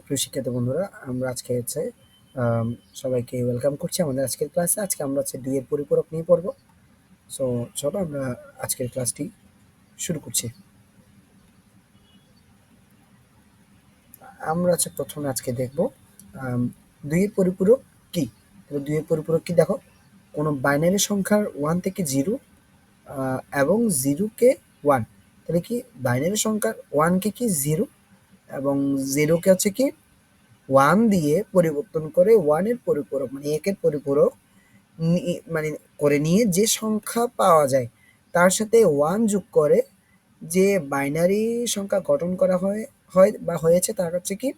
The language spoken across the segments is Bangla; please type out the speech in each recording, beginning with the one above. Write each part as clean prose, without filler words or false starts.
প্রিয় শিক্ষার্থী বন্ধুরা, আমরা আজকে আম সবাইকে ওয়েলকাম করছি আমাদের আজকের ক্লাসে। আজকে আমরা ২ এর পরিপূরক নিয়ে পড়ব। সো চলো আমরা আজকের ক্লাসটি শুরু করছি। আমরা প্রথমে আজকে দেখব ২ এর পরিপূরক কি? তাহলে ২ এর পরিপূরক কি দেখো, কোনো বাইনারি সংখ্যার 1 থেকে 0 এবং 0 কে 1। তাহলে কি বাইনারি সংখ্যার 1 কে কি 0 এবং 0 কে হচ্ছে কি 1 দিয়ে পরিবর্তন করে 1 এর পরিপূরক মানে 1 এর পরিপূরক মানে করে নিয়ে যে সংখ্যা পাওয়া যায় তার সাথে 1 যোগ করে যে বাইনারি সংখ্যা গঠন করা হয় বা হয়েছে তার হচ্ছে কি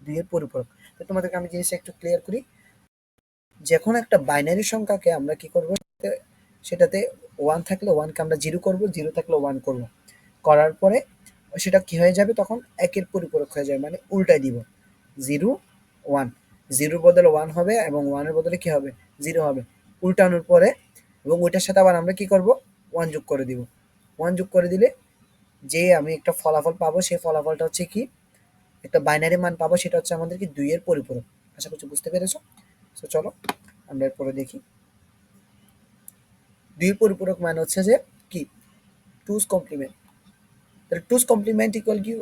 2 এর পরিপূরক। তো তোমাদেরকে আমি জিনিসটা একটু ক্লিয়ার করি। যখন একটা বাইনারি সংখ্যাকে আমরা কি করব, সেটাতে 1 থাকলে 1 কে আমরা 0 করব, 0 থাকলে 1 করব। করার পরে সেটা কি হয়ে যাবে, তখন 1 এর পরিপূরক হয়ে যাবে, মানে উল্টায় দিব। 0 1, 0 এর বদলে 1 হবে এবং 1 এর বদলে কি হবে 0 হবে। উল্টানোর পরে এবং ওইটার সাথে আবার আমরা কি করব 1 যোগ করে দিব। 1 যোগ করে দিলে যে আমি একটা ফলাফল পাবো, সেই ফলাফলটা হচ্ছে কি একটা বাইনারি মান পাবো, সেটা হচ্ছে আমাদের কি 2 এর পরিপূরক। আশা করছি বুঝতে পেরেছো। তো চলো আমরা এরপরে দেখি। 2 এর পরিপূরক মানে হচ্ছে যে কি 2's কমপ্লিমেন্ট। তাহলে 2's কমপ্লিমেন্ট ইকুয়াল কি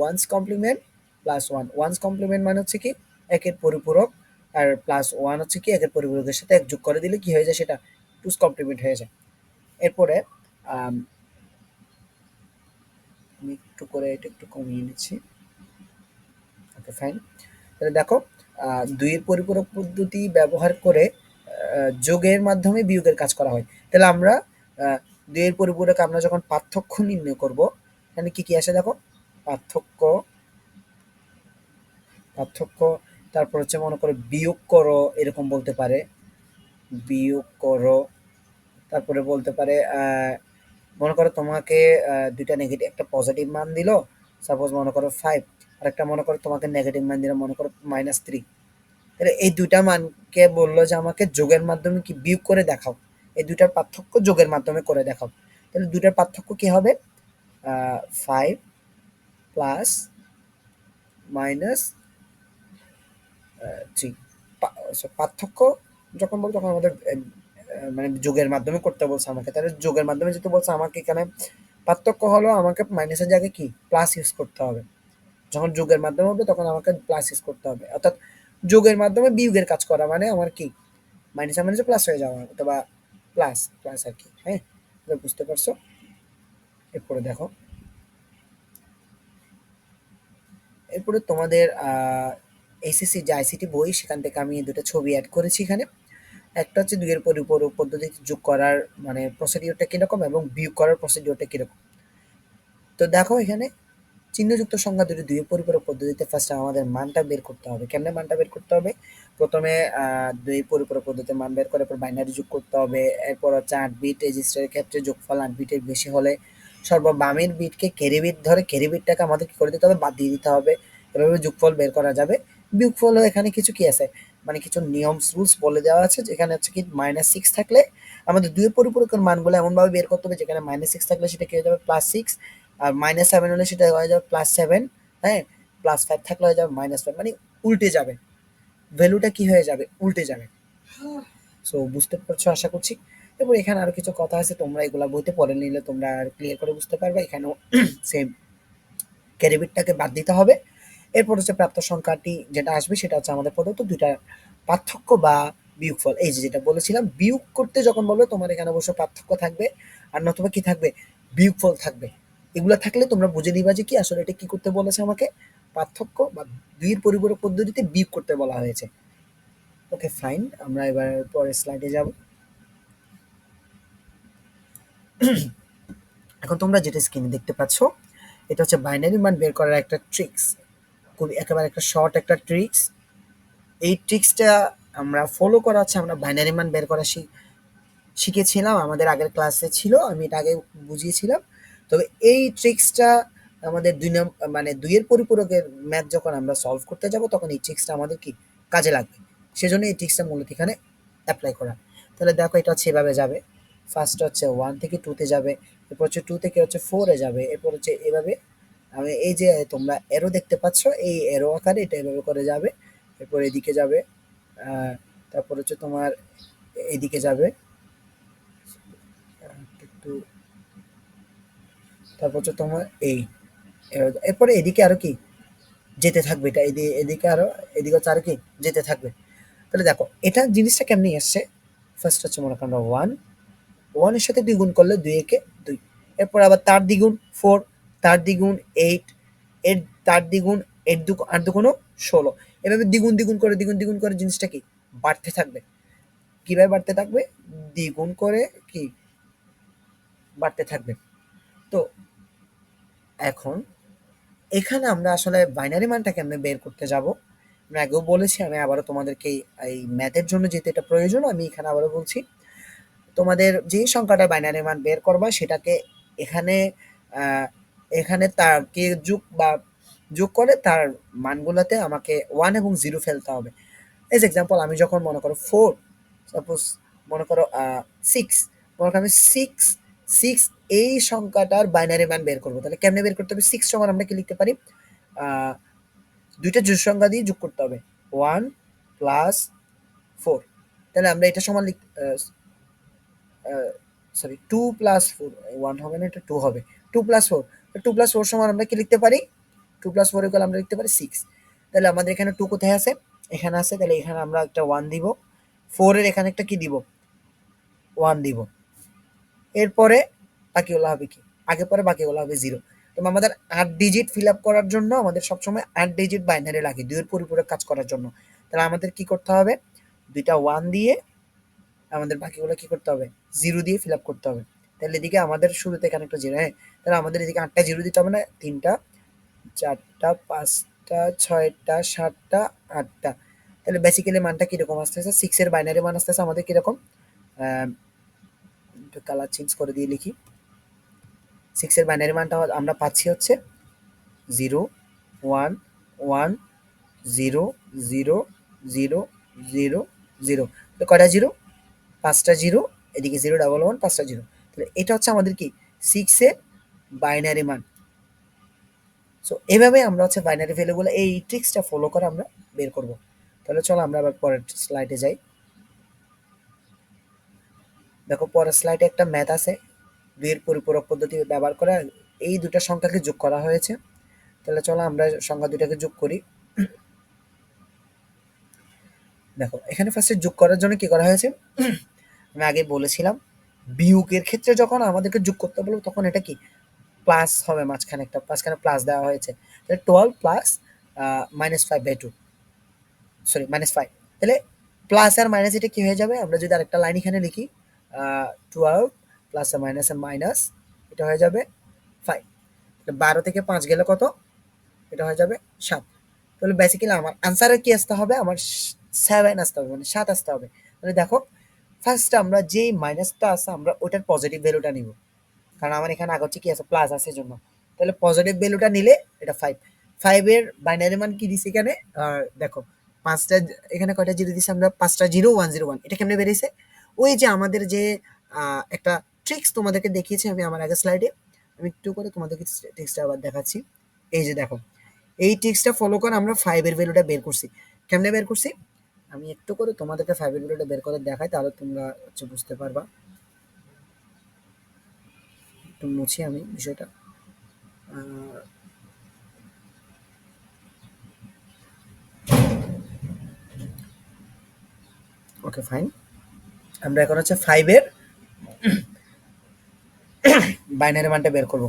1's complement plus 1। 1's complement মানে হচ্ছে কি 1 এর পরিপূরক, আর প্লাস 1 হচ্ছে কি 1 এর পরিপূরকের সাথে 1 যোগ করে দিলে কি হয়ে যায়, সেটা 2's কমপ্লিমেন্ট হয়ে যায়। এরপরে আম আমি একটু করে এটা একটু কমিয়ে নিচ্ছি। Okay fine. তাহলে দেখো 2 এর পরিপূরক পদ্ধতি ব্যবহার করে যোগের মাধ্যমে বিয়োগের কাজ করা হয়। তাহলে আমরা 2 এর পরিপূরক আমরা যখন পার্থক্য নির্ণয় করব, এখানে কি আসে দেখো, পার্থক্য, পার্থক্য, তারপর হচ্ছে মনে করো বিয়োগ করো, এরকম বলতে পারে বিয়োগ করো। তারপরে বলতে পারে মনে করো তোমাকে ২টা নেগেটিভ, একটা পজিটিভ মান দিল, সাপোজ মনে করো 5, আর একটা মনে করো তোমাকে নেগেটিভ মান দিল মনে করো -3। তাহলে এই ২টা মানকে বললো যে আমাকে যোগের মাধ্যমে কি বিয়োগ করে দেখাও। এই ২টার পার্থক্য যোগের মাধ্যমে করে দেখাও। তাহলে ২টার পার্থক্য কি হবে, 5 প্লাস -3। পার্থক্য যখন বলবো তখন আমাদের মানে যোগের মাধ্যমে করতে বলছে আমাকে। তাহলে যোগের মাধ্যমে যেহেতু বলছে, আমাকে এখানে পার্থক্য হলো আমাকে মাইনাসের জায়গায় কি প্লাস ইউজ করতে হবে। যখন যোগের মাধ্যমে হবে তখন আমাকে প্লাস ইউজ করতে হবে। অর্থাৎ যোগের মাধ্যমে বিয়োগের কাজ করা মানে আমার কি মাইনাসে মাইনাসে প্লাস হয়ে যাওয়া, অথবা প্লাস প্লাস আর কি। হ্যাঁ, বুঝতে পারছো। এরপরে দেখো, এরপরে তোমাদের এসএসসি যে আইসিটি বই, সেখান থেকে আমি 2টা ছবি অ্যাড করেছি এখানে। একটা হচ্ছে 2 এর পরিপূরক পদ্ধতিতে যোগ করার মানে প্রসিডিওরটা কিরকম এবং বিয়োগ করার প্রসিডিওরটা কিরকম। তো দেখো এখানে চিহ্নযুক্ত সংখ্যা দুটি 2 এর পরিপূরক পদ্ধতিতে ফার্স্ট আমাদের মানটা বের করতে হবে। কেমনে মানটা বের করতে হবে? প্রথমে 2 পরিপূরক পদ্ধতিতে মান বের করে এরপর বাইনারি যোগ করতে হবে। এরপর হচ্ছে 8 বিট রেজিস্টারের ক্ষেত্রে যোগফল 8 বিটের বেশি হলে সর্ববামের বিটকে ক্যারি বিট ধরে ক্যারি বিটটাকে আমাদের কি করে দিতে হবে, বাদ দিয়ে দিতে হবে। এভাবে যোগফল বের করা যাবে। বিয়োগফলও এখানে কিছু কি আছে, মানে কিছু নিয়ম রুলস বলে দেওয়া আছে, যেখানে হচ্ছে কি -6 থাকলে আমাদের 2 এর পরিপূরকের মানগুলো এমনভাবে বের করতে হবে যেখানে -6 থাকলে সেটা কি হয়ে যাবে +6, আর -7 হলে সেটা হয়ে যাবে +7, হ্যাঁ, +5 থাকলে হয়ে যাবে -5, মানে উল্টে যাবে, ভ্যালুটা কি হয়ে যাবে, উল্টে যাবে। সো বুঝতে পারছো আশা করছি। এরপর এখানে আরো কিছু কথা আছে, তোমরা এগুলা বইতে পড়ে নিলে তোমরা আর ক্লিয়ার করে বুঝতে পারবে। এখানেও সেম ক্যারিবিটটাকে বাদ দিতে হবে। এরপর হচ্ছে প্রাপ্ত সংখ্যাটি যেটা আসবে সেটা হচ্ছে আমাদের প্রদত্ত 2টা পার্থক্য বা বিয়োগফল। এই যে যেটা বলেছিলাম, বিয়োগ করতে যখন বলবে তোমার এখানে অবশ্য পার্থক্য থাকবে, আর নতুবা কি থাকবে, বিয়োগফল থাকবে। এগুলা থাকলে তোমরা বুঝে নিবা যে কি আসলে এটা কি করতে বলেছে আমাকে, পার্থক্য বা 2 এর পরিপূরক পদ্ধতিতে বিয়োগ করতে বলা হয়েছে। ওকে ফাইন, আমরা এবার পরের স্লাইডে যাব। এখন তোমরা যেটা স্ক্রিনে দেখতে পাচ্ছ, এটা হচ্ছে বাইনারি মান বের করার একটা ট্রিক্স। খুবই একেবারে একটা শর্ট একটা ট্রিক্স। এই ট্রিক্সটা আমরা ফলো করা হচ্ছে, আমরা বাইনারি মান বের করা শিখেছিলাম, আমাদের আগের ক্লাসে ছিল, আমি এটা আগে বুঝিয়েছিলাম। তবে এই ট্রিক্সটা আমাদের মানে 2 এর পরিপূরকের ম্যাথ যখন আমরা সলভ করতে যাব, তখন এই ট্রিক্সটা আমাদের কি কাজে লাগবে। সেজন্য এই ট্রিক্সটা মূলত এখানে এপ্লাই করা। তাহলে দেখো এটা হচ্ছে এভাবে যাবে। ফার্স্ট হচ্ছে 1 থেকে 2 তে যাবে, এরপর হচ্ছে 2 থেকে হচ্ছে 4 এ যাবে, এরপর হচ্ছে এভাবে আমি এই যে তোমরা এরো দেখতে পাচ্ছ, এই এরো আকারে এটা এভাবে করে যাবে, এরপর এদিকে যাবে, তারপর হচ্ছে তোমার এদিকে যাবে, একটু, তারপর হচ্ছে তোমার এই এরপরে এদিকে আরো কি যেতে থাকবে, এটা এদিকে আরো, এদিকে হচ্ছে আরো কি যেতে থাকবে। তাহলে দেখো এটা জিনিসটা কেমনি আসছে। ফার্স্ট হচ্ছে মনে করো ওয়ান, ওয়ানের সাথে দুই গুণ করলে দুই একে দুই, এরপর আবার তার দ্বিগুণ ফোর, তার দ্বিগুণ এইট, এর তার দ্বিগুণ, এর দু আট দুগুণও 16। এভাবে দ্বিগুণ দ্বিগুণ করে দ্বিগুণ দ্বিগুণ করে জিনিসটা কি বাড়তে থাকবে। কিভাবে বাড়তে থাকবে, দ্বিগুণ করে কি বাড়তে থাকবে। তো এখন এখানে আমরা আসলে বাইনারি মানটা কেমনে বের করতে যাব, আমি আগেও বলেছি, আমি আবারও তোমাদেরকে এই ম্যাথের জন্য যেহেতু এটা প্রয়োজন, আমি এখানে আবারও বলছি। তোমাদের যে সংখ্যাটা বাইনারি মান বের করবা সেটাকে এখানে আহ, এখানে তার কে যোগ বা যোগ করে তার মানগুলোতে আমাকে ওয়ান এবং জিরো ফেলতে হবে। এজ এক্সাম্পল, আমি যখন মনে করো ফোর, সাপোজ মনে করো সিক্স, মনে করো আমি সিক্স, সিক্স এই সংখ্যাটার বাইনারি মান বের করবো, তাহলে কেমনে বের করতে হবে, সিক্স সমান আমরা কি লিখতে পারি, আহ, দুইটা জোড় সংখ্যা দিয়ে যোগ করতে হবে, ওয়ান প্লাস ফোর। তাহলে আমরা এটা সমান sorry two plus four, one হবে না, এটা টু হবে, two plus four, two plus four সমান আমরা কি লিখতে পারি, টু প্লাস ফোর ইকুয়াল আমরা লিখতে পারি সিক্স। তাহলে আমাদের এখানে টু কোথায় আছে, এখানে আছে, তাহলে এখানে আমরা একটা ওয়ান দিব, ফোর এর এখানে একটা কি দিব, ওয়ান দিব, এরপরে বাকিগুলো হবে কি, আগে পরে বাকিগুলো হবে জিরো। তো আমাদের ৮ ডিজিট ফিল আপ করার জন্য আমাদের সবসময় ৮ ডিজিট বাইনারি লাগে দুইয়ের পরিপূরক কাজ করার জন্য। তাহলে আমাদের কি করতে হবে, দুইটা ওয়ান দিয়ে আমাদের বাকিগুলো কি করতে হবে, জিরো দিয়ে ফিল আপ করতে হবে। তাহলে এদিকে আমাদের শুরুতে এখানে একটা জিরো, হ্যাঁ, তাহলে আমাদের এদিকে ৮টা জিরো দিতে হবে না, তিনটা, চারটা, পাঁচটা, ছয়টা, সাতটা, আটটা। তাহলে বেসিক্যালি মানটা কিরকম আসতেছে, সিক্স এর বাইনারি মান আসতেছে আমাদের কিরকম, একটু কালার চেঞ্জ করে দিয়ে লিখি, সিক্স এর বাইনারি মানটা আমরা পাচ্ছি হচ্ছে zero, one, one, zero, zero, zero, zero, zero. তো কয়টা জিরো, পাঁচটা জিরো, এদিকে জিরো ডাবল ওয়ান, পাঁচটা জিরো। তাহলে এটা হচ্ছে আমাদের কি সিক্স এর বাইনারি মান। সো এভাবে আমরা হচ্ছে বাইনারি ভ্যালুগুলো এই ট্রিক্সটা ফলো করে আমরা বের করব। তাহলে চলো আমরা আবার পরের স্লাইডে যাই। দেখো পরের স্লাইডে একটা ম্যাথ আছে, দুইয়ের পরিপূরক পদ্ধতি ব্যবহার করে এই দুটা সংখ্যাকে যোগ করা হয়েছে। তাহলে চলো আমরা সংখ্যা দুটাকে যোগ করি। দেখো এখানে ফার্স্টে যোগ করার জন্য কি করা হয়েছে, আমি আগে বলেছিলাম বিয়োগের ক্ষেত্রে যখন আমাদেরকে যোগ করতে বলবো তখন এটা কি প্লাস হবে, মাঝখানে একটা মাঝখানে প্লাস দেওয়া হয়েছে। তাহলে 12 প্লাস -5/2, সরি -5। তাহলে প্লাস আর মাইনাস এটা কি হয়ে যাবে, আমরা যদি আরেকটা লাইন এখানে লিখি, 12 প্লাস আর মাইনাস এটা হয়ে যাবে 5। 12 থেকে 5 গেলে কত, এটা হয়ে যাবে 7। তাহলে বেসিক্যালি আমার আনসারে কি আসতে হবে, আমার 7 আসতে হবে, মানে 7 আসতে হবে। তাহলে দেখো ফার্স্ট আমরা যেই মাইনাসটা আছে আমরা ওটার পজিটিভ ভ্যালুটা নিব, কারণ আমার এখানে আগে হচ্ছে কি আছে প্লাস আছে জন্য। তাহলে পজিটিভ ভ্যালুটা নিলে এটা 5, 5 এর বাইনারি মান কি দিছি এখানে, দেখো পাঁচটা, এখানে কয়টা জিরো দিছি আমরা, পাঁচটা জিরো, 101। এটা কেমনে বেরিয়েছে, ওই যে আমাদের যে একটা ট্রিক্স তোমাদেরকে দেখিয়েছি আমি আমার আগের স্লাইডে, আমি একটু করে তোমাদেরকে ট্রিক্সটা আবার দেখাচ্ছি। এই যে দেখো এই ট্রিক্সটা ফলো করে আমরা 5 এর ভ্যালুটা বের করছি। কেমনে বের করছি, আমি একটু করে তোমাদেরকে 5 এর ভ্যালুটা বের করে দেখাই, তাহলে তোমরা হচ্ছে বুঝতে পারবা। একটু মুছি আমি বিষয়টা। ওকে ফাইন, আমরা এখন হচ্ছে 5 এর বাইনারি মানটা বের করব।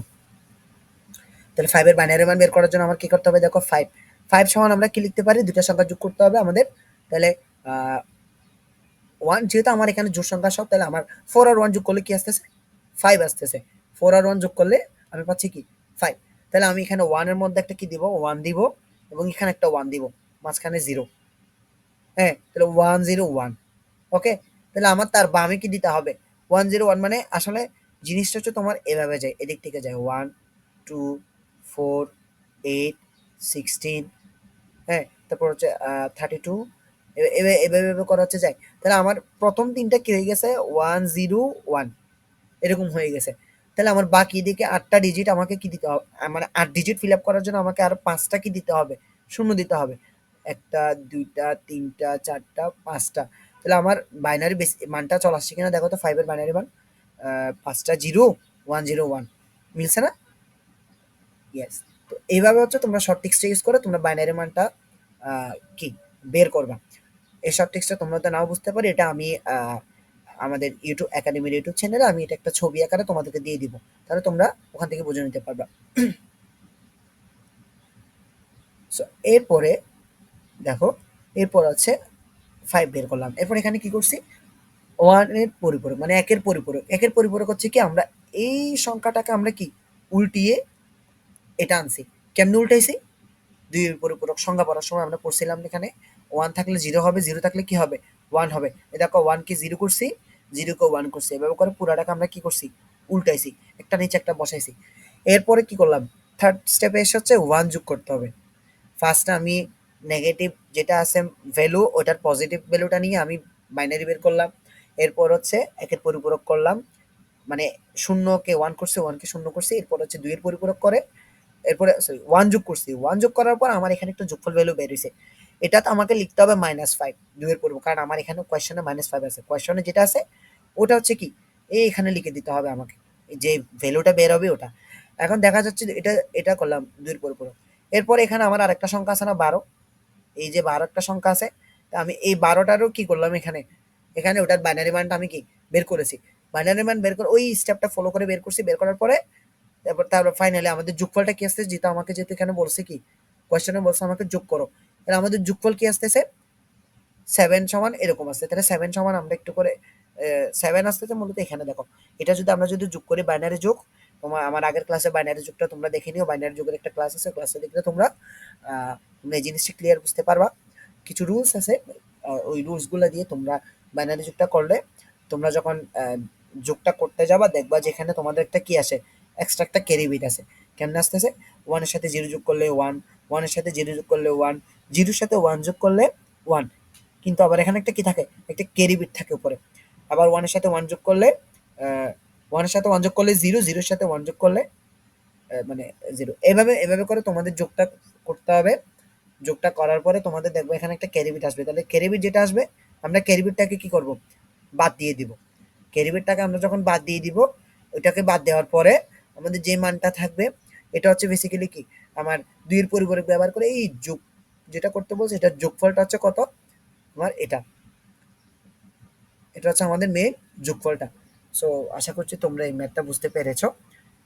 তাহলে 5 এর বাইনারি মান বের করার জন্য আমার কি করতে হবে, দেখো 5, 5 সমান আমরা কি লিখতে পারি, দুটো সংখ্যা যোগ করতে হবে আমাদের। তাহলে 1 যেহেতু আমার এখানে জোড় সংখ্যা সব, তাহলে আমার 4 আর 1 যোগ করলে কি আসতেছে, 5 আসতেছে। 4 আর 1 যোগ করলে আমি পাচ্ছি কি 5। তাহলে আমি এখানে 1 এর মধ্যে একটা কি দিব, 1 দিব, এবং এখানে একটা 1 দিব, মাঝখানে 0। হ্যাঁ, তাহলে 1 0 1। ওকে, তাহলে আমার তার বামে কি দিতে হবে, 1 0 1, মানে আসলে জিনিসটা হচ্ছে তোমার এভাবে যায়, এদিক থেকে যায় 1 2 4 8 16, হ্যাঁ, তারপর হচ্ছে 32, এভাবে এভাবে এভাবে করা হচ্ছে যায়। তাহলে আমার প্রথম তিনটা কি হয়ে গেছে, 1 0 1 এরকম হয়ে গেছে। তাহলে আমার বাকি দিকে ৮টা ডিজিট আমাকে কি দিতে হবে, মানে ৮ ডিজিট ফিল আপ করার জন্য আমাকে আরো ৫টা কি দিতে হবে, শূন্য দিতে হবে। ১টা, ২টা, ৩টা, ৪টা, ৫টা। তাহলে আমার বাইনারি মানটা চলে আসছে কিনা দেখো তো, ৫ এর বাইনারি মান। ৫টা ০, ১০১ মিলছে না? ইয়েস। তো এইভাবে হচ্ছে তোমরা শর্ট ট্রিক্সটা ইউজ করে তোমরা বাইনারি মানটা কি বের করবা। এই শর্ট ট্রিক্সটা তোমরা তো নাও বুঝতে পারি, এটা আমি আমাদের ইউটিউব একাডেমির ইউটিউব চ্যানেলে আমি এটা একটা ছবি আকারে তোমাদেরকে দিয়ে দিব। তাহলে তোমরা ওখান থেকে বুঝে নিতে পারবা। সো এরপরে দেখো, এরপর আছে 5 বের করলাম। এরপর এখানে কি করছি? 1 এর পরিপূরক মানে 1 এর পরিপূরক। 1 এর পরিপূরক হচ্ছে কি, আমরা এই সংখ্যাটাকে আমরা কি উল্টিয়ে এটা আনছি। কেমনে উল্টাইছি? ২ এর পরিপূরক সংজ্ঞা পড়ার সময় আমরা পড়ছিলাম এখানে 1 থাকলে 0 হবে, 0 থাকলে কি হবে? 1 হবে। এই দেখো 1 কে 0 করছি, 0 কে 1 করছি। এভাবে করে পুরাটাকে আমরা কি করছি? উল্টাইছি। একটা নিচে একটা বসাইছি। এরপরে কি করলাম? 3rd স্টেপে এসে হচ্ছে 1 যোগ করতে হবে। ফার্স্টে আমি নেগেটিভ যেটা আছে ভ্যালু, ওটার পজিটিভ ভ্যালুটা নিয়ে আমি বাইনারি বের করলাম। এরপর হচ্ছে ১ এর পরিপূরক করলাম। মানে 0 কে 1 করছি, 1 কে 0 করছি। এরপর হচ্ছে 2 এর পরিপূরক করে, এরপরে সরি 1 যোগ করছি। 1 যোগ করার পর আমার এখানে একটা যোগফল ভ্যালু বের হইছে। এটাতে আমাকে লিখতে হবে -5 2 এর পরিপূরক। কারণ আমার এখানে কোয়েশ্চনে -5 আছে। কোয়েশ্চনে যেটা আছে ওটা হচ্ছে কি? এখানে লিখে দিতে হবে আমাকে। যে ভ্যালুটা বের হবে ওটা। এখন দেখা যাচ্ছে যে এটা করলাম 2 এর পরিপূরক। এরপর এখানে আমার আরেকটা সংখ্যা আছে না 12, এই যে 12 একটা সংখ্যা আছে, তা আমি এই 12 টারও কি করলাম এখানে, এখানে ওটার বাইনারি মানটা আমি কি বের করেছি। বাইনারি মান বের করে ওই স্টেপটা ফলো করে বের করছি। বের করার পরে তারপর ফাইনালি আমাদের যোগফলটা কি আসছে, যেটা আমাকে যেহেতু এখানে বলছে কি কোয়েশ্চনে বলছে আমাকে যোগ করো, তাহলে আমাদের যোগফল কি আসতেছে 7 সমান এরকম আসছে। তাহলে 7 সমান আমরা একটু করে 7 আসতেছে মূলত এখানে দেখো। এটা যদি আমরা যদি যোগ করি বাইনারি যোগ, তোমার আমার আগের ক্লাসে বাইনারি যোগটা তোমরা দেখে নিও। বাইনারি যোগের একটা ক্লাস আছে, ক্লাসে দেখলে তোমরা তোমরা এই জিনিসটা ক্লিয়ার বুঝতে পারবা। কিছু রুলস আছে, ওই রুলসগুলো দিয়ে তোমরা বাইনারি যোগটা করলে তোমরা যখন যোগটা করতে যাবা দেখবা যেখানে তোমাদের একটা কি আসে, এক্সট্রা একটা ক্যারি বিট আছে। কেমনে আসতেছে? 1 এর সাথে 0 যোগ করলে 1, 1 এর সাথে 0 যোগ করলে 1, 0 এর সাথে 1 যোগ করলে 1। কিন্তু আবার এখানে একটা কি থাকে? একটা ক্যারি বিট থাকে উপরে। আবার 1 এর সাথে 1 যোগ করলে 1 এর সাথে 1 যোগ করলে 0, 0 এর সাথে 1 যোগ করলে মানে 0। এভাবে করে তোমাদের যোগটা করতে হবে। যোগটা করার পরে তোমাদের দেখবে এখানে একটা ক্যারি বিট আসবে। তাহলে ক্যারি বিট যেটা আসবে, আমরা ক্যারি বিটটাকে কি করব? বাদ দিয়ে দিব। ক্যারি বিটটাকে আমরা যখন বাদ দিয়ে দিব, ওইটাকে বাদ দেওয়ার পরে আমাদের যে মানটা থাকবে, এটা হচ্ছে বেসিক্যালি কি, আমার ২ এর পরিপূরক ব্যবহার করে এই যোগ যেটা করতে বলছে, এটার যোগফলটা হচ্ছে কত? আমার এটা। এটা হচ্ছে আমাদের মেইন যোগফলটা। সো আশা করছি তোমরা এই ম্যাথটা বুঝতে পেরেছো।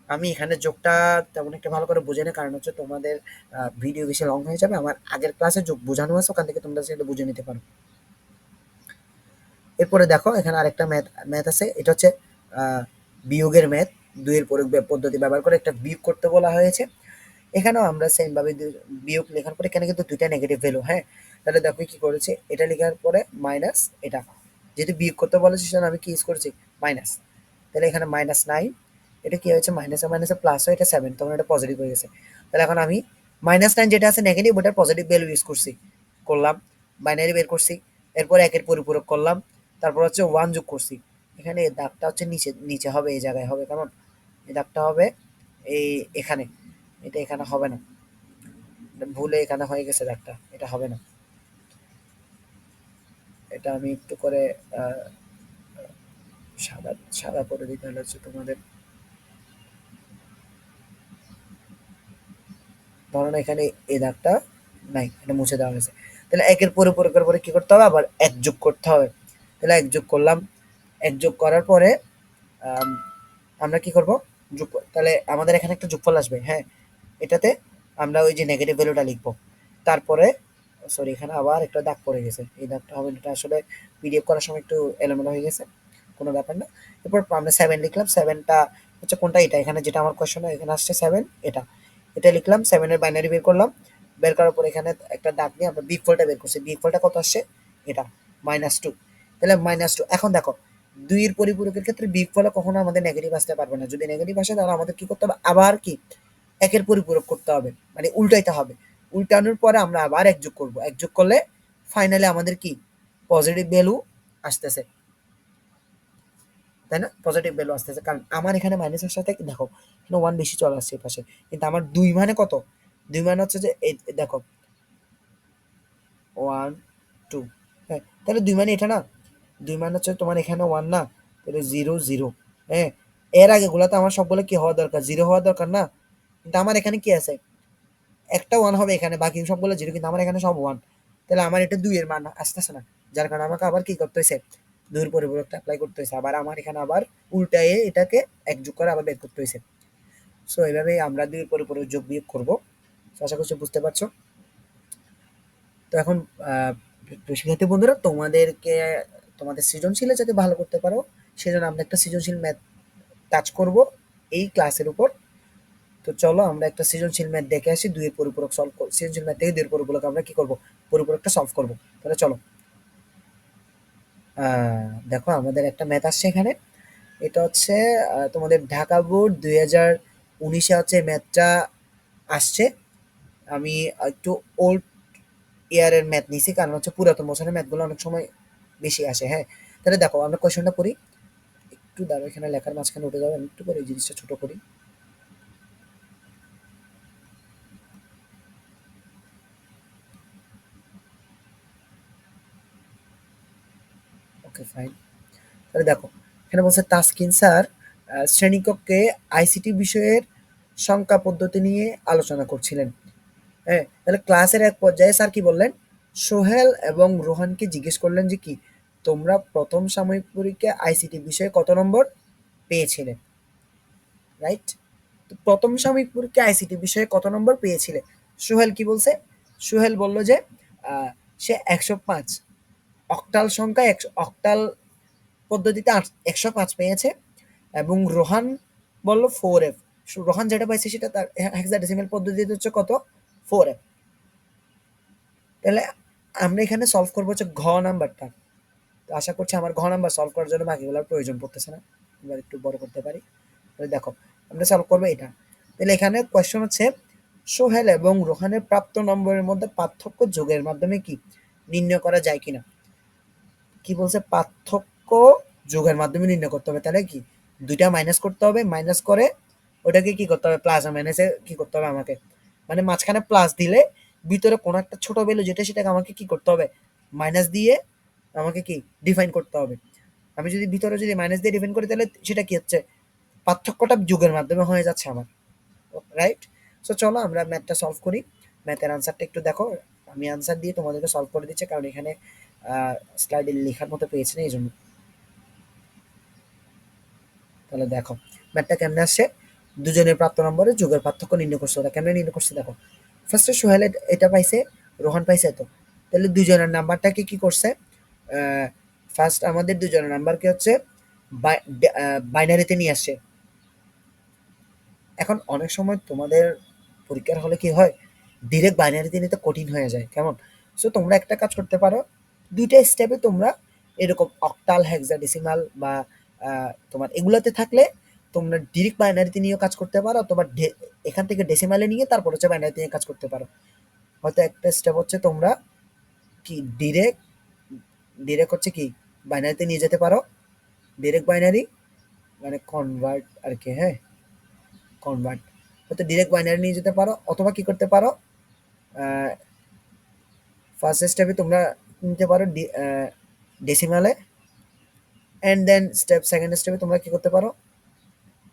আমি এখানে যোগটা তেমন একটা ভালো করে বুঝাইনি, কারণ হচ্ছে তোমাদের ভিডিও বেশি লং হয়ে যাবে। আমার আগের ক্লাসে যোগ বোঝানো আছে, ওখান থেকে তোমরা সেটা বুঝে নিতে পারো। এরপরে দেখো এখানে আরেকটা ম্যাথ আছে, এটা হচ্ছে বিয়োগের ম্যাথ। ২ এর পদ্ধতি ব্যবহার করে একটা বিয়োগ করতে বলা হয়েছে। এখানেও আমরা সেম ভাবে বিয়োগ লেখার পরে এখানে কিন্তু ২ টা নেগেটিভ ভ্যালু, হ্যাঁ? তাহলে দেখো কি করেছি, এটা লেখার পরে মাইনাস এটা। যেহেতু বিয়োগ করতে বলেছে সেজন্য আমি কি ইউজ করেছি? মাইনাস। তাহলে এখানে -9, এটা কি হয়েছে? মাইনাসে মাইনাসে প্লাস হয়ে এটা 7, তখন এটা পজিটিভ হয়ে গেছে। তাহলে এখন আমি -9 যেটা আছে নেগেটিভ, ওটার পজিটিভ ভ্যালু ইউজ করলাম। বাইনারি বের করছি। এরপর ১ এর পরিপূরক করলাম। তারপর হচ্ছে 1 যোগ করছি। এখানে এই দাগটা হচ্ছে নিচে হবে, এই জায়গায় হবে। কারণ এই দাগটা হবে এই এখানে। এটা এখানে হবে না। ভুলে এখানে হয়ে গেছে দাগটা। এটা হবে না। এটা আমি একটু করে আ সাদা সাদা করে দিই, তাহলে হচ্ছে তোমাদের ধরো না এখানে এই দাগটা নাই, এটা মুছে দেওয়া হয়েছে। তাহলে ১ এর পরিপূরকের পরে কি করতে হবে? আবার ১ যোগ করতে হবে। তাহলে ১ যোগ করলাম। ১ যোগ করার পরে আম আমরা কি করব? তাহলে আমাদের এখানে একটা যোগফল আসবে, হ্যাঁ? এটাতে আমরা ওই যে নেগেটিভ ভ্যালুটা লিখব। তারপরে সরি, এখানে আবার একটা দাগ পড়ে গেছে। এই দাগটা হবে না, এটা আসলে পিডিএফ করার সময় একটু এলোমেলো হয়ে গেছে। কোনো ব্যাপার না। এরপর আমরা 7 লিখলাম। 7 টা হচ্ছে কোনটা? এটা। এখানে যেটা আমার কোয়েশ্চনে এখানে আসছে 7, এটা। এটা লিখলাম। 7 এর বাইনারি বের করলাম। বের করার পর এখানে একটা দাগ দিয়ে আমরা বিগফলটা বের করছি। বিগফলটা কত আসছে? এটা, -2। তাহলে -2। এখন দেখো ২ এর পরিপূরকের ক্ষেত্রে বিগফলে কখনো আমাদের নেগেটিভ আসতে পারবে না। যদি নেগেটিভ আসে তাহলে আমাদের কি করতে হবে? আবার কি ১ এর পরিপূরক করতে হবে। মানে উল্টাইতে হবে। উল্টানোর পরে আমরা আবার ১ যোগ করব। ১ যোগ করলে ফাইনালি আমাদের কি পজিটিভ ভ্যালু আসতেছে। তাই না? পজিটিভ ভ্যালু আসতেছে। কারণ আমার এখানে মাইনাসের সাথে দেখো এখানে 1 বেশি চলে আসছে এপাশে। কিন্তু আমার ২ মানে কত? ২ মানে হচ্ছে যে এই দেখো 1, 2, হ্যাঁ? তাহলে ২ মানে এটা না? ২ মানে হচ্ছে তোমার এখানে 1 না? তাহলে 0, 0, হ্যাঁ? এর আগেগুলাতে আমার সবগুলো কি হওয়া দরকার? 0 হওয়া দরকার না? কিন্তু আমার এখানে কি আছে? একটা 1 হবে এখানে, বাকি সবগুলো 0, কিন্তু আমার এখানে সব 1। তাহলে আমার এটা 2 এর মান আসতেছে না। যার কারণে আমাকে আবার কি করতে হইছে? ২ এর পরিবর্তে এপ্লাই করতে হইছে। আবার আমার এখানে আবার উল্টায়ে এটাকে ১ যোগ করে আবার বের করতে হইছে। সো এভাবেই আমরা ২ এর পরিপূরক যোগ বিয়োগ করব। সো আশা করছি বুঝতে পারছো। তো এখন শিক্ষার্থী বন্ধুরা, তোমাদেরকে তোমাদের সৃজনশীলে যাতে ভালো করতে পারো সেজন্য আমরা একটা সৃজনশীল ম্যাথ কাজ করব এই ক্লাসের উপর। তো চলো আমরা একটা সৃজনশীল ম্যাথ দেখে আসি। ২ এর পরিপূরক সলভ সৃজনশীল ম্যাথ থেকে ২ এর পরিপূরক আমরা কি করব? পরিপূরকটা সলভ করব। তাহলে চলো। দেখো আমাদের একটা ম্যাথ আসছে এখানে। এটা হচ্ছে তোমাদের ঢাকা বোর্ড ২০১৯ হচ্ছে ম্যাথটা আসছে। আমি একটু ওল্ড ইয়ারের ম্যাথ নিছি, কারণ হচ্ছে পুরাতন বছরের ম্যাথগুলো অনেক সময় বেশি আসে, হ্যাঁ? তাহলে দেখো আমরা কোয়েশনটা পড়ি। একটু দাঁড়াও, এখানে লেখার মাঝখানে উঠে যাবে, আমি একটু করে এই জিনিসটা ছোট করি। Okay fine. তাহলে দেখো এখানে বলছে তাসকিন স্যার শ্রেণীকক্ষে আইসিটি বিষয়ের সংখ্যা পদ্ধতি নিয়ে আলোচনা করছিলেন। হ্যাঁ, তাহলে ক্লাসের এক পর্যায়ে স্যার কি বললেন? সোহেল এবং রোহানকে জিজ্ঞেস করলেন যে কি তোমরা প্রথম সাময়িক পরীক্ষায় আইসিটি বিষয়ে কত নম্বর পেয়েছিলে, রাইট? তো প্রথম সাময়িক পরীক্ষায় আইসিটি বিষয়ে কত নম্বর পেয়েছিলে? সোহেল কি বলছে? সোহেল বলল যে আহ, সে ১০৫ অক্টাল সংখ্যা অক্টাল পদ্ধতিতে ১০৫ পেয়েছে। এবং রোহান বলল 4F। রোহান যেটা পাইছে সেটা তার হেক্সাডেসিমাল পদ্ধতিতে হচ্ছে কত? 4F। তাহলে আমরা এখানে সলভ করবো হচ্ছে ঘ নাম্বারটা। তো আশা করছি আমার ঘ নাম্বার সলভ করার জন্য বাকিগুলোর প্রয়োজন পড়তেছে না। এবার একটু বড় করতে পারি। তাহলে দেখো আমরা সলভ করবো এটা। তাহলে এখানে কোয়েশ্চন হচ্ছে সোহেল এবং রোহানের প্রাপ্ত নম্বরের মধ্যে পার্থক্য যোগের মাধ্যমে কি নির্ণয় করা যায় কিনা। কি বলছে? পার্থক্য যোগের মাধ্যমে নির্ণয় করতে হবে। তাহলে কি দুইটা মাইনাস করতে হবে, মাইনাস করে ওটাকে কি করতে হবে? প্লাস আর মাইনাসে কি করতে হবে আমাকে? মানে মাঝখানে প্লাস দিলে ভিতরে কোনো একটা ছোট ভ্যালু যেটা সেটাকে আমাকে কি করতে হবে? মাইনাস দিয়ে আমাকে কি ডিফাইন করতে হবে। আমি যদি ভিতরে যদি মাইনাস দিয়ে ডিফাইন করি তাহলে সেটা কি হচ্ছে? পার্থক্যটা যোগের মাধ্যমে হয়ে যাচ্ছে আমার, রাইট? সো চলো আমরা ম্যাথটা সলভ করি। ম্যাথের আনসারটা একটু দেখো। আমি আনসার দিয়ে তোমাদেরকে সলভ করে দিচ্ছি, কারণ এখানে স্লাইডে লেখার মতো পেয়েছি না এই জন্য। তাহলে দেখো ম্যাথটা কেমনে আসছে। দুজনের প্রাপ্ত নম্বরে যোগের পার্থক্য নির্ণয় করছে। ওরা কেমনে নির্ণয় করছে দেখো। ফার্স্টে সোহেল এটা পাইছে, রোহান পাইছে এত। তাহলে দুজনের নাম্বারটাকে কি করছে? ফার্স্ট আমাদের দুজনের নাম্বারকে হচ্ছে বাইনারিতে নিয়ে আসছে। এখন অনেক সময় তোমাদের পরীক্ষার হলে কি হয়, ডিরেক্ট বাইনারিতে নিতে কঠিন হয়ে যায়, কেমন? সো তোমরা একটা কাজ করতে পারো, দুইটা স্টেপে তোমরা এরকম অক্টাল হেক্সাডেসিমাল বা তোমার এগুলাতে থাকলে তোমরা ডিরেক্ট বাইনারিতে নিয়েও কাজ করতে পারো, অথবা এখান থেকে ডেসিমালে নিয়ে তারপর হচ্ছে বাইনারিতে নিয়ে কাজ করতে পারো। হয়তো একটা স্টেপ হচ্ছে তোমরা কি ডিরেক্ট ডিরেক্ট হচ্ছে কি বাইনারিতে নিয়ে যেতে পারো, ডিরেক্ট বাইনারি মানে কনভার্ট আর কি, হ্যাঁ, কনভার্ট হয়তো ডিরেক্ট বাইনারি নিয়ে যেতে পারো, অথবা কি করতে পারো, ফার্স্ট স্টেপে তোমরা নিতে পারো ডেসিমালে, অ্যান্ড দেন সেকেন্ড স্টেপে তোমরা কি করতে পারো,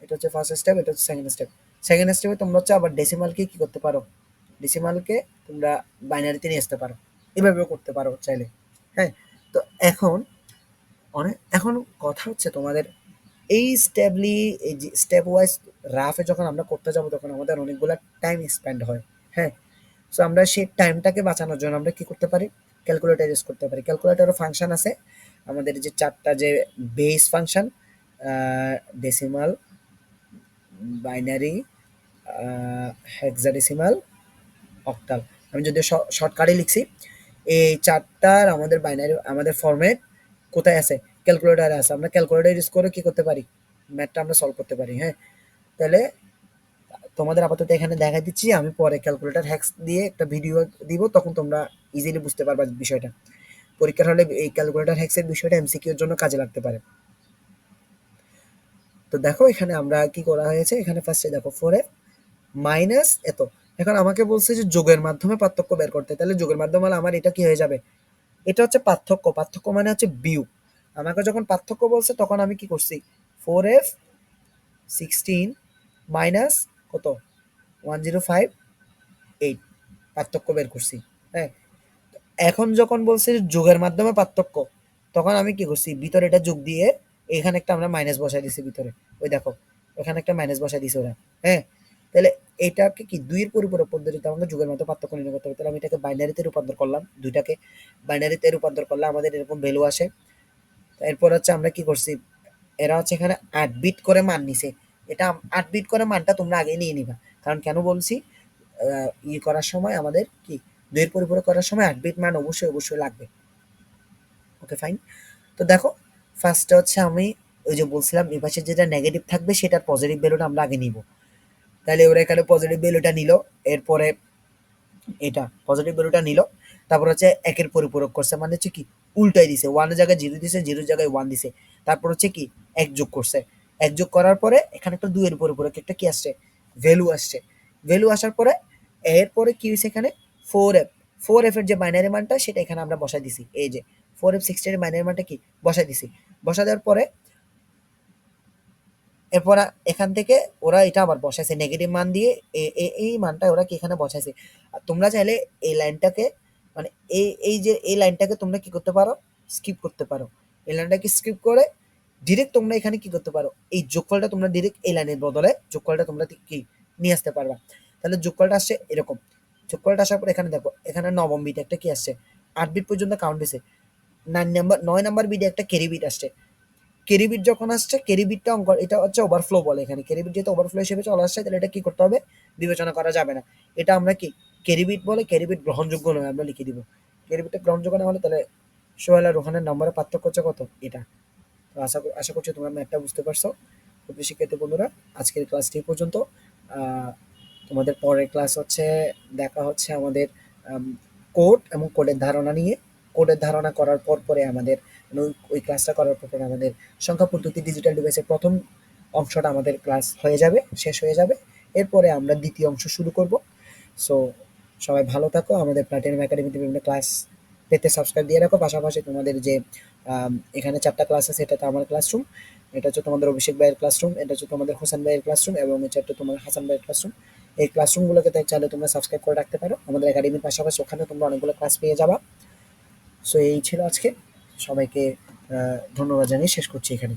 এটা হচ্ছে ফার্স্ট স্টেপ, এটা হচ্ছে সেকেন্ড স্টেপ। সেকেন্ড স্টেপে তোমরা হচ্ছে আবার ডেসিমালকে কি করতে পারো, ডেসিমালকে তোমরা বাইনারিতে নিয়ে আসতে পারো। এভাবেও করতে পারো চাইলে, হ্যাঁ। তো এখন এখন কথা হচ্ছে তোমাদের এই এই যে স্টেপ ওয়াইজ রাফে যখন আমরা করতে যাবো তখন আমাদের অনেকগুলো টাইম স্পেন্ড হয়, হ্যাঁ। সো আমরা সেই টাইমটাকে বাঁচানোর জন্য আমরা কি করতে পারি? ক্যালকুলেটর ইউজ করতে পারি। ক্যালকুলেটরও ফাংশন আছে আমাদের, যে চারটা যে base function, decimal, binary, hexadecimal, octal. আমি যদি শর্টকাটে লিখছি, এই চারটার আমাদের বাইনারি আমাদের ফরম্যাট কোথায় আছে? ক্যালকুলেটারে আছে। আমরা ক্যালকুলেটর ইউজ করে কি করতে পারি? ম্যাথটা আমরা সলভ করতে পারি, হ্যাঁ। তাহলে তোমাদের আপাতত এখানে দেখা দিচ্ছি, আমি পরে ক্যালকুলেটর হ্যাক্স দিয়ে একটা ভিডিও দিব, তখন তোমরা ইজিলি বুঝতে পারবা বিষয়টা। পরীক্ষার হলে এই ক্যালকুলেটর হ্যাক্সের বিষয়টা এমসিকিউ এর জন্য কাজে লাগতে পারে। তো দেখো এখানে আমরা কি করা হয়েছে, এখানে ফার্স্টে দেখো 4f মাইনাস এত। এখন আমাকে বলছে যে যোগের মাধ্যমে পার্থক্য বের করতে, তাহলে যোগের মাধ্যমে হলে আমার এটা কি হয়ে যাবে, এটা হচ্ছে পার্থক্য, পার্থক্য মানে হচ্ছে বিয়োগ। আমাকে যখন পার্থক্য বলছে তখন আমি কি করছি, 4f16 মাইনাস কত 1058 পার্থক্য বের করছি। হ্যাঁ, এখন যখন বলছে যে যোগের মাধ্যমে পার্থক্য, তখন আমি কি করছি, ভিতরে এটা যোগ দিয়ে এখানে একটা আমরা মাইনাস বসাই দিছি ভিতরে। ওই দেখো এখানে একটা মাইনাস বসাই দিছে ওরা। হ্যাঁ, তাহলে এটাকে কি দুইয়ের পরিপূরক পদ্ধতিতে আমাকে যুগের মতো পার্থক্য নির্ণয় করতে হবে। তাহলে আমি এটাকে বাইনারিতে রূপান্তর করলাম, দুইটাকে বাইনারিতে রূপান্তর করলে আমাদের এরকম ভ্যালু আসে। এরপর হচ্ছে আমরা কি করছি, এরা হচ্ছে এখানে ৮ বিট করে মান নিছে। এটা ৮ বিট করে মানটা তোমরা আগে নিয়ে নিবা, কারণ কেন বলছি, করার সময় আমাদের কি দুইয়ের পরিপূরক করার সময় ৮ বিট মান অবশ্যই অবশ্যই লাগবে। Okay fine. তো দেখো ফার্স্টে হচ্ছে আমি ওই যে বলছিলাম এই পাশে যেটা নেগেটিভ থাকবে সেটার পজিটিভ ভ্যালুটা আমরা আগে নিব। তাহলে ওরা এখানে পজিটিভ ভ্যালুটা নিল, এরপরে এটা পজিটিভ ভ্যালুটা নিল, তারপর হচ্ছে একের পরিপূরক করছে, মানে হচ্ছে কি উল্টাই দিছে, ওয়ানের জায়গায় জিরো দিছে, জিরোর জায়গায় ওয়ান দিছে, তারপর হচ্ছে কি এক যোগ করছে, এক যোগ করার পরে এখানে একটা দুইয়ের পরিপূরক একটা কি আসছে, ভ্যালু আসছে। ভ্যালু আসার পরে এরপরে কি হয়েছে এখানে 4f, 4f এর যে বাইনারি মানটা সেটা এখানে আমরা বসাই দিছি, এই যে 4f16 এর বাইনারি মানটা কি বসাই দিছি। বসা দেওয়ার পরে এরপর এখান থেকে ওরা এটা আবার বসাইছে নেগেটিভ মান দিয়ে, এই মানটা ওরা কি এখানে বসাইছে। আর তোমরা চাইলে এই লাইনটাকে মানে এই যে এই লাইনটাকে তোমরা কি করতে পারো, স্কিপ করতে পারো। এই লাইনটাকে স্কিপ করে ডিরেক্ট তোমরা এখানে কি করতে পারো, এই যোগফলটা তোমরা ডিরেক্ট এই লাইনের বদলে যোগফলটা তোমরা কি নিয়ে আসতে পারবা। তাহলে যোগফলটা আসছে এরকম। যোগফলটা আসার পর এখানে দেখো এখানে নবম বিট একটা কি আসছে, ৮ বিট পর্যন্ত কাউন্ট হয়েছে। 9 নাম্বার বিটে একটা ক্যারি বিট আসছে। ক্যারি বিট যখন আসছে, ক্যারি বিটটা অঙ্ক এটা হচ্ছে ওভারফ্লো বলে, এখানে ক্যারি বিট যেহেতু ওভারফ্লো হিসেবে চলে আসছে, তাহলে এটা কি করতে হবে, বিবেচনা করা যাবে না। এটা আমরা কি ক্যারি বিট বলে, ক্যারি বিট গ্রহণযোগ্য নয়, আমরা লিখে দিব। ক্যারি বিটটা গ্রহণযোগ্য না হলে তাহলে সোহেল আর রোহানের নম্বরের পার্থক্য হচ্ছে কত, এটা। তো আশা করছি তোমরা ম্যাথটা বুঝতে পারছো। তো প্রিয় শিক্ষার্থী বন্ধুরা, আজকের ক্লাসটি এই পর্যন্ত। আহ, তোমাদের পরের ক্লাস হচ্ছে দেখা হচ্ছে আমাদের কোড এবং কোডের ধারণা নিয়ে। কোডের ধারণা করার পর পরে আমাদের মানে ওই ক্লাসটা করার পর পরে আমাদের সংখ্যা পদ্ধতি ডিজিটাল ডিভাইসের প্রথম অংশটা আমাদের ক্লাস হয়ে যাবে, শেষ হয়ে যাবে। এরপরে আমরা দ্বিতীয় অংশ শুরু করব। সো সবাই ভালো থাকো। আমাদের প্লাটিনাম একাডেমিতে বিভিন্ন ক্লাস পেতে সাবস্ক্রাইব দিয়ে রাখো। পাশাপাশি তোমাদের যে এখানে 4টা ক্লাস আছে, এটা তো আমার ক্লাসরুম, এটা হচ্ছে তোমাদের অভিষেক ভাইয়ের ক্লাসরুম, এটা হচ্ছে তোমাদের হোসেন ভাইয়ের ক্লাসরুম এবং এটা হচ্ছে তোমার হাসান ভাইয়ের ক্লাসরুম। এই ক্লাসরুমগুলোকে তাই চাইলে তোমরা সাবস্ক্রাইব করে রাখতে পারো আমাদের একাডেমির পাশাপাশি, ওখানে তোমরা অনেকগুলো ক্লাস পেয়ে যাবা। সো এই ছিল আজকে। সবাইকে ধন্যবাদ জানিয়ে শেষ করছি এখানে।